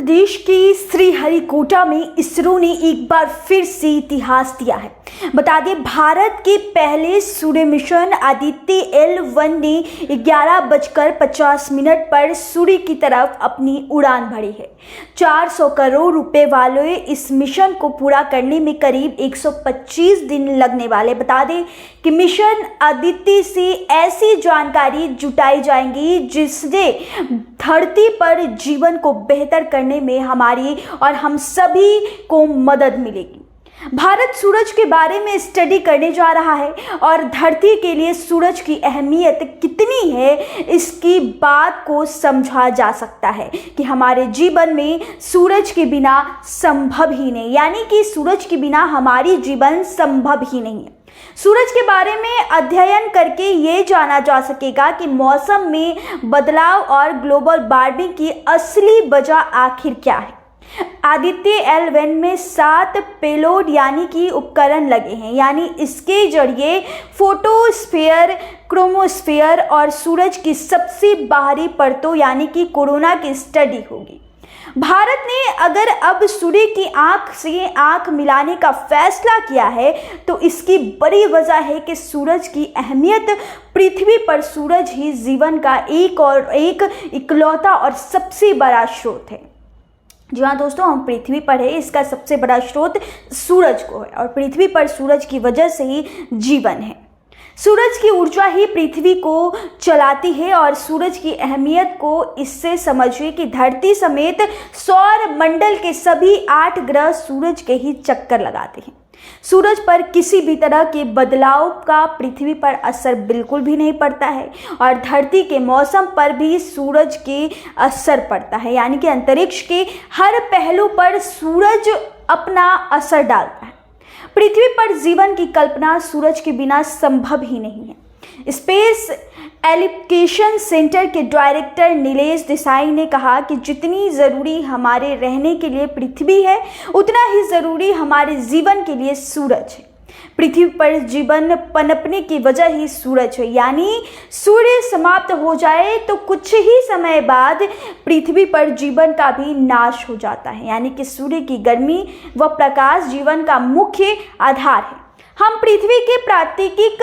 प्रदेश के श्रीहरिकोटा में इसरो ने एक बार फिर से इतिहास दिया है। बता दें, भारत के पहले सूर्य मिशन आदित्य L1 ने 11:50 पर सूर्य की तरफ अपनी उड़ान भरी है। 400 करोड़ रुपए वाले इस मिशन को पूरा करने में करीब 125 दिन लगने वाले। बता दें कि मिशन आदित्य से ऐसी जानकारी जुटाई जाएंगी जिससे धरती पर जीवन को बेहतर करने में हमारी और हम सभी को मदद मिलेगी। भारत सूरज के बारे में स्टडी करने जा रहा है और धरती के लिए सूरज की अहमियत कितनी है इसकी बात को समझा जा सकता है कि हमारे जीवन में सूरज के बिना संभव ही नहीं, यानी कि सूरज के बिना हमारी जीवन संभव ही नहीं है। सूरज के बारे में अध्ययन करके ये जाना जा सकेगा कि मौसम में बदलाव और ग्लोबल वार्मिंग की असली वजह आखिर क्या है। आदित्य L1 में 7 पेलोड यानी कि उपकरण लगे हैं, यानी इसके जरिए फोटोस्फीयर, क्रोमोस्फीयर और सूरज की सबसे बाहरी परतों यानी कि कोरोना की स्टडी होगी। भारत ने अगर अब सूर्य की आंख से आंख मिलाने का फैसला किया है तो इसकी बड़ी वजह है कि सूरज की अहमियत पृथ्वी पर सूरज ही जीवन का एक इकलौता और सबसे बड़ा स्रोत है। जी हाँ दोस्तों, हम पृथ्वी पर है, इसका सबसे बड़ा स्रोत सूरज को है और पृथ्वी पर सूरज की वजह से ही जीवन है। सूरज की ऊर्जा ही पृथ्वी को चलाती है और सूरज की अहमियत को इससे समझिए कि धरती समेत सौर मंडल के सभी 8 ग्रह सूरज के ही चक्कर लगाते हैं। सूरज पर किसी भी तरह के बदलाव का पृथ्वी पर असर बिल्कुल भी नहीं पड़ता है और धरती के मौसम पर भी सूरज के असर पड़ता है, यानी कि अंतरिक्ष के हर पहलू पर सूरज अपना असर डालता है। पृथ्वी पर जीवन की कल्पना सूरज के बिना संभव ही नहीं है। स्पेस एप्लीकेशन सेंटर के डायरेक्टर नीलेश देसाई ने कहा कि जितनी ज़रूरी हमारे रहने के लिए पृथ्वी है उतना ही ज़रूरी हमारे जीवन के लिए सूरज है। पृथ्वी पर जीवन पनपने की वजह ही सूरज है, यानी सूर्य समाप्त हो जाए तो कुछ ही समय बाद पृथ्वी पर जीवन का भी नाश हो जाता है, यानी कि सूर्य की गर्मी व प्रकाश जीवन का मुख्य आधार है। हम पृथ्वी के प्राकृतिक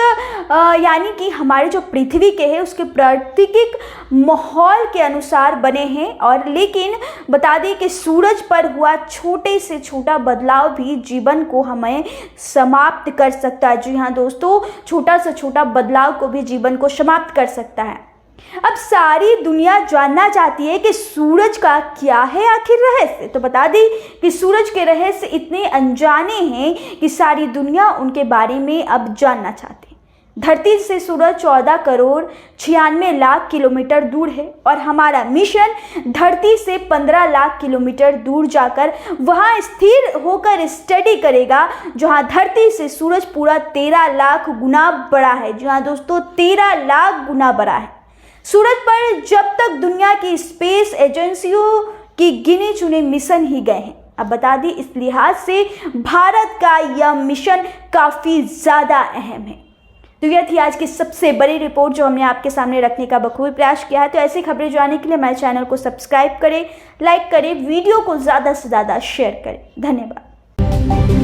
यानी कि हमारे जो पृथ्वी के है उसके प्राकृतिक माहौल के अनुसार बने हैं और लेकिन बता दें कि सूरज पर हुआ छोटे से छोटा बदलाव भी जीवन को हमें समाप्त कर सकता है। जी हाँ दोस्तों, छोटा से छोटा बदलाव को भी जीवन को समाप्त कर सकता है। अब सारी दुनिया जानना चाहती है कि सूरज का क्या है आखिर रहस्य। तो बता दें कि सूरज के रहस्य इतने अनजाने हैं कि सारी दुनिया उनके बारे में अब जानना चाहती है। धरती से सूरज 14 करोड़ 96 लाख किलोमीटर दूर है और हमारा मिशन धरती से 15 लाख किलोमीटर दूर जाकर वहां स्थिर होकर स्टडी करेगा जहां धरती से सूरज पूरा 13 लाख गुना बड़ा है। जी हाँ दोस्तों, 13 लाख गुना बड़ा है। सूरज पर जब तक दुनिया की स्पेस एजेंसियों की गिने चुने मिशन ही गए हैं। अब बता दें, इस लिहाज से भारत का यह मिशन काफ़ी ज़्यादा अहम है। तो यह थी आज की सबसे बड़ी रिपोर्ट जो हमने आपके सामने रखने का बखूबी प्रयास किया है। तो ऐसी खबरें जानने के लिए हमारे चैनल को सब्सक्राइब करें, लाइक करें, वीडियो को ज़्यादा से ज़्यादा शेयर करें। धन्यवाद।